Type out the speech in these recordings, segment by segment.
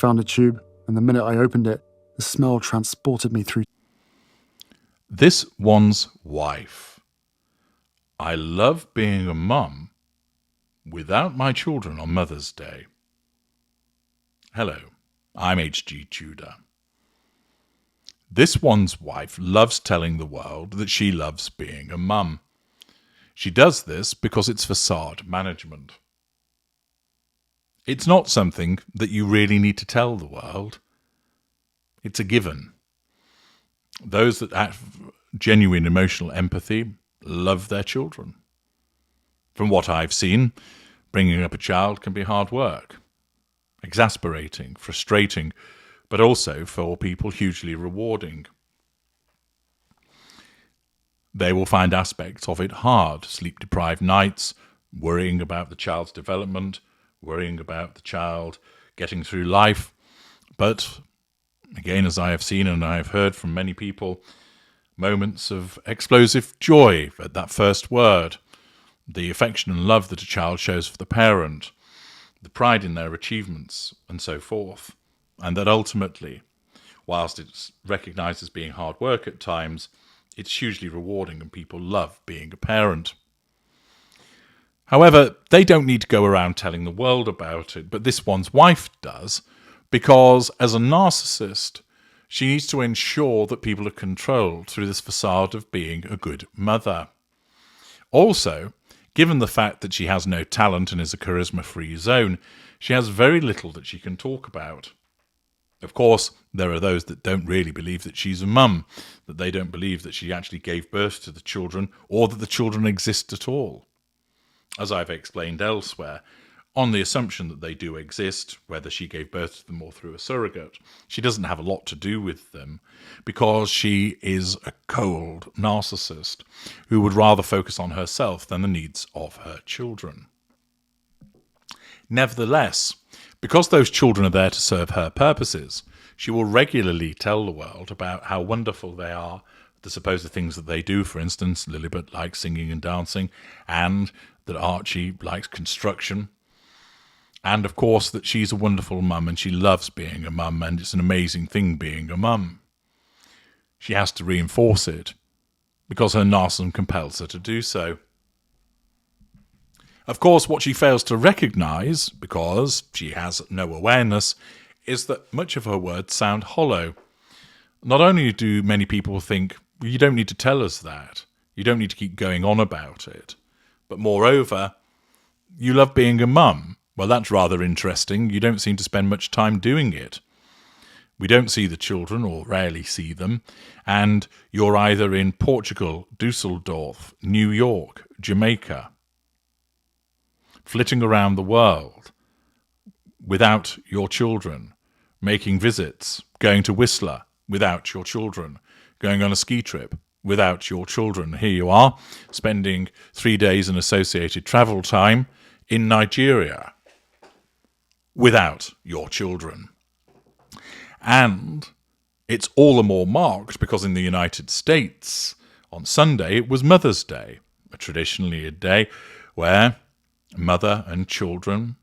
found a tube, and the minute I opened it, the smell transported me through. This one's wife. I love being a mum without my children on Mother's Day. Hello, I'm H.G. Tudor. This one's wife loves telling the world that she loves being a mum. She does this because it's facade management. It's not something that you really need to tell the world. It's a given. Those that have genuine emotional empathy love their children. From what I've seen, bringing up a child can be hard work, exasperating, frustrating, but also for people hugely rewarding. They will find aspects of it hard, sleep-deprived nights, worrying about the child's development, worrying about the child getting through life. But again, as I have seen and I have heard from many people, moments of explosive joy at that first word, the affection and love that a child shows for the parent, the pride in their achievements, and so forth. And that ultimately, whilst it's recognised as being hard work at times, it's hugely rewarding and people love being a parent. However, they don't need to go around telling the world about it, but this one's wife does, because as a narcissist, she needs to ensure that people are controlled through this facade of being a good mother. Also, given the fact that she has no talent and is a charisma-free zone, she has very little that she can talk about. Of course, there are those that don't really believe that she's a mum, that they don't believe that she actually gave birth to the children or that the children exist at all. As I've explained elsewhere, on the assumption that they do exist, whether she gave birth to them or through a surrogate, she doesn't have a lot to do with them because she is a cold narcissist who would rather focus on herself than the needs of her children. Nevertheless, because those children are there to serve her purposes, she will regularly tell the world about how wonderful they are, the supposed things that they do. For instance, Lilibet likes singing and dancing, and that Archie likes construction. And of course that she's a wonderful mum and she loves being a mum and it's an amazing thing being a mum. She has to reinforce it because her narcissism compels her to do so. Of course, what she fails to recognise, because she has no awareness, is that much of her words sound hollow. Not only do many people think, you don't need to tell us that, you don't need to keep going on about it, but moreover, you love being a mum. Well, that's rather interesting. You don't seem to spend much time doing it. We don't see the children, or rarely see them, and you're either in Portugal, Dusseldorf, New York, Jamaica, flitting around the world without your children, making visits, going to Whistler without your children, going on a ski trip without your children. Here you are, spending 3 days in associated travel time in Nigeria without your children. And it's all the more marked because in the United States, on Sunday, it was Mother's Day, traditionally a day where mother and children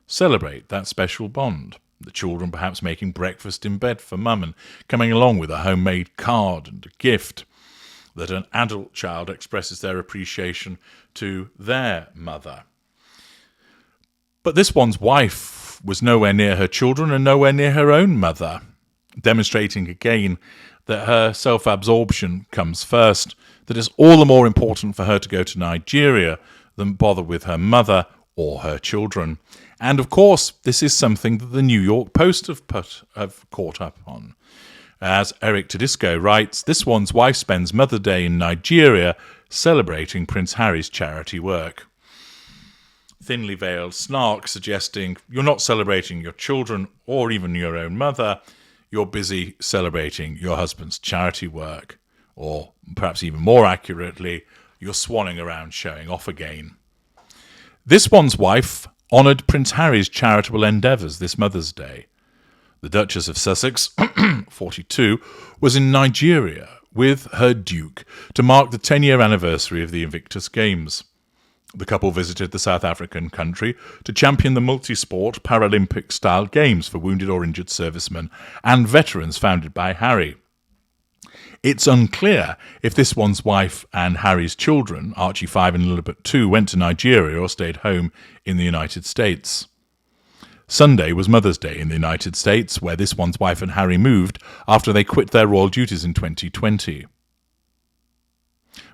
celebrate that special bond. The children perhaps making breakfast in bed for mum and coming along with a homemade card and a gift, that an adult child expresses their appreciation to their mother. But this one's wife was nowhere near her children and nowhere near her own mother, demonstrating again that her self-absorption comes first, that it's all the more important for her to go to Nigeria than bother with her mother or her children. And of course, this is something that the New York Post have caught up on. As Eric Tedisco writes, this one's wife spends Mother's Day in Nigeria celebrating Prince Harry's charity work. Thinly veiled snark suggesting you're not celebrating your children or even your own mother, you're busy celebrating your husband's charity work. Or perhaps even more accurately, you're swanning around showing off again. This one's wife honoured Prince Harry's charitable endeavours this Mother's Day. The Duchess of Sussex, 42, was in Nigeria with her Duke to mark the 10-year anniversary of the Invictus Games. The couple visited the South African country to champion the multi-sport Paralympic-style games for wounded or injured servicemen and veterans founded by Harry. It's unclear if this one's wife and Harry's children, Archie 5 and Lilibet 2, went to Nigeria or stayed home in the United States. Sunday was Mother's Day in the United States, where this one's wife and Harry moved after they quit their royal duties in 2020.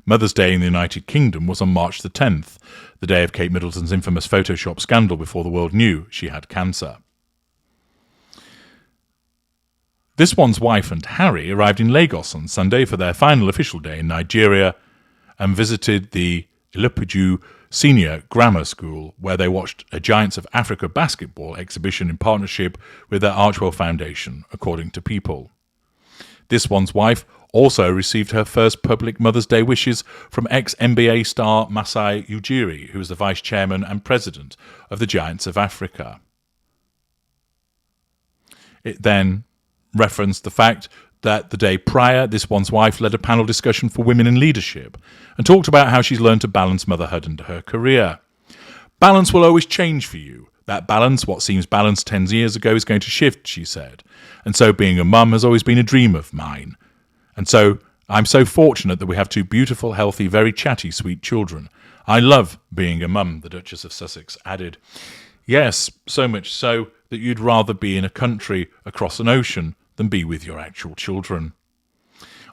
Mother's Day in the United Kingdom was on March the 10th, the day of Kate Middleton's infamous Photoshop scandal before the world knew she had cancer. This one's wife and Harry arrived in Lagos on Sunday for their final official day in Nigeria and visited the Ilupeju Senior Grammar School, where they watched a Giants of Africa basketball exhibition in partnership with their Archwell Foundation, according to People. This one's wife also received her first public Mother's Day wishes from ex-NBA star Masai Ujiri, who is the vice chairman and president of the Giants of Africa. It then referenced the fact that the day prior, this one's wife led a panel discussion for women in leadership and talked about how she's learned to balance motherhood and her career. Balance will always change for you. That balance, what seems balanced 10 years ago, is going to shift, she said. And so being a mum has always been a dream of mine. And so I'm so fortunate that we have two beautiful, healthy, very chatty, sweet children. I love being a mum, the Duchess of Sussex added. Yes, so much so that you'd rather be in a country across an ocean than be with your actual children.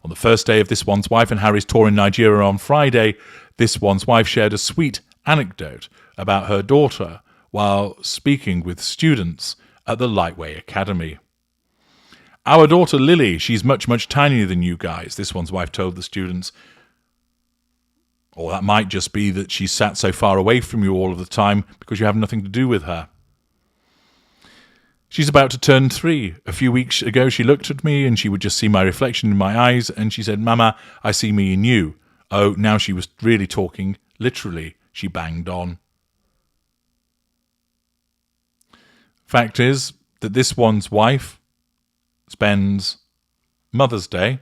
On the first day of this one's wife and Harry's tour in Nigeria on Friday, this one's wife shared a sweet anecdote about her daughter while speaking with students at the Lightway Academy. Our daughter Lily, she's much, much tinier than you guys, this one's wife told the students. Or that might just be that she sat so far away from you all of the time because you have nothing to do with her. She's about to turn 3. A few weeks ago she looked at me and she would just see my reflection in my eyes and she said, "Mama, I see me in you." Oh, now she was really talking, literally. She banged on. Fact is that this one's wife spends Mother's Day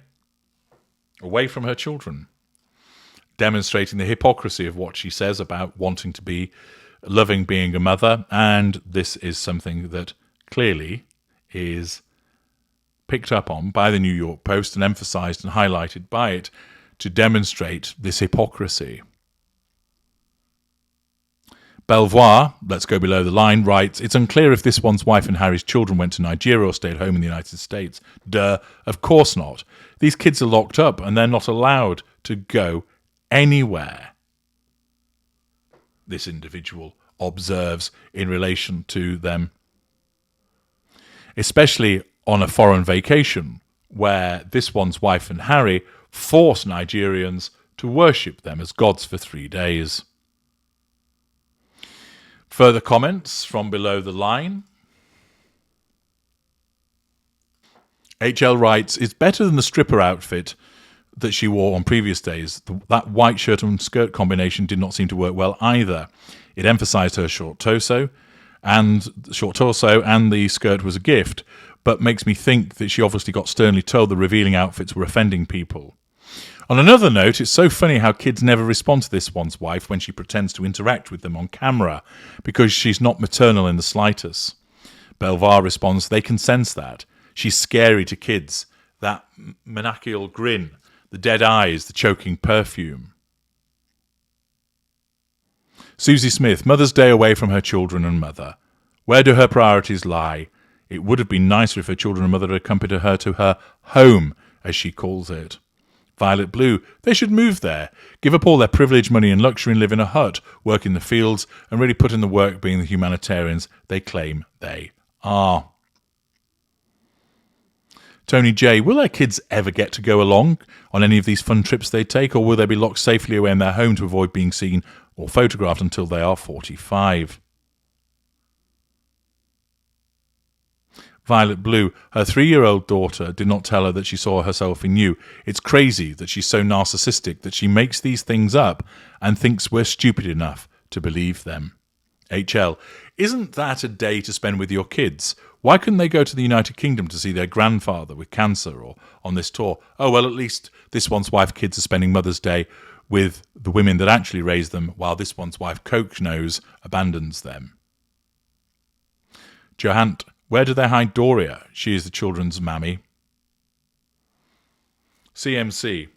away from her children, demonstrating the hypocrisy of what she says about wanting to be loving being a mother, and this is something that clearly is picked up on by the New York Post and emphasized and highlighted by it to demonstrate this hypocrisy. Belvoir, let's go below the line, writes, "It's unclear if this one's wife and Harry's children went to Nigeria or stayed home in the United States. Duh, of course not. These kids are locked up and they're not allowed to go anywhere," this individual observes in relation to them, especially on a foreign vacation, where this one's wife and Harry force Nigerians to worship them as gods for 3 days. Further comments from below the line. HL writes, "It's better than the stripper outfit that she wore on previous days. That white shirt and skirt combination did not seem to work well either. It emphasized her short torso, and the skirt was a gift, but makes me think that she obviously got sternly told the revealing outfits were offending people. On another note, it's so funny how kids never respond to this one's wife when she pretends to interact with them on camera, because she's not maternal in the slightest." Belvoir responds, "They can sense that. She's scary to kids. That maniacal grin, the dead eyes, the choking perfume." Susie Smith, "Mother's Day away from her children and mother. Where do her priorities lie? It would have been nicer if her children and mother had accompanied her to her home, as she calls it." Violet Blue, "They should move there, give up all their privilege, money and luxury and live in a hut, work in the fields and really put in the work being the humanitarians they claim they are." Tony J, "Will their kids ever get to go along on any of these fun trips they take, or will they be locked safely away in their home to avoid being seen or photographed until they are 45? Violet Blue, "Her 3-year-old daughter did not tell her that she saw herself in you. It's crazy that she's so narcissistic that she makes these things up and thinks we're stupid enough to believe them." HL, "Isn't that a day to spend with your kids? Why couldn't they go to the United Kingdom to see their grandfather with cancer or on this tour? Oh, well, at least this one's wife kids are spending Mother's Day with the women that actually raised them, while this one's wife, Coke Nose, abandons them. Johant, where do they hide Doria? She is the children's mammy. CMC.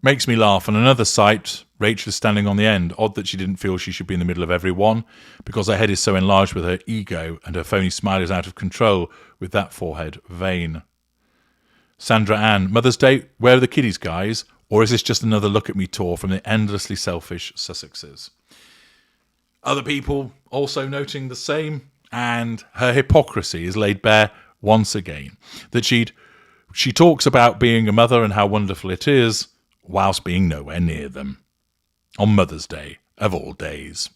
Makes me laugh. On another site, Rachel is standing on the end. Odd that she didn't feel she should be in the middle of everyone, because her head is so enlarged with her ego, and her phony smile is out of control with that forehead vain. Sandra Ann, Mother's Day, where are the kiddies, guys? Or is this just another look at me tour from the endlessly selfish Sussexes? Other people also noting the same, and her hypocrisy is laid bare once again. That she talks about being a mother and how wonderful it is, whilst being nowhere near them. On Mother's Day, of all days.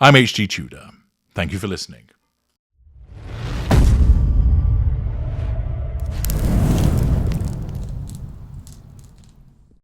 I'm H.G. Tudor. Thank you for listening.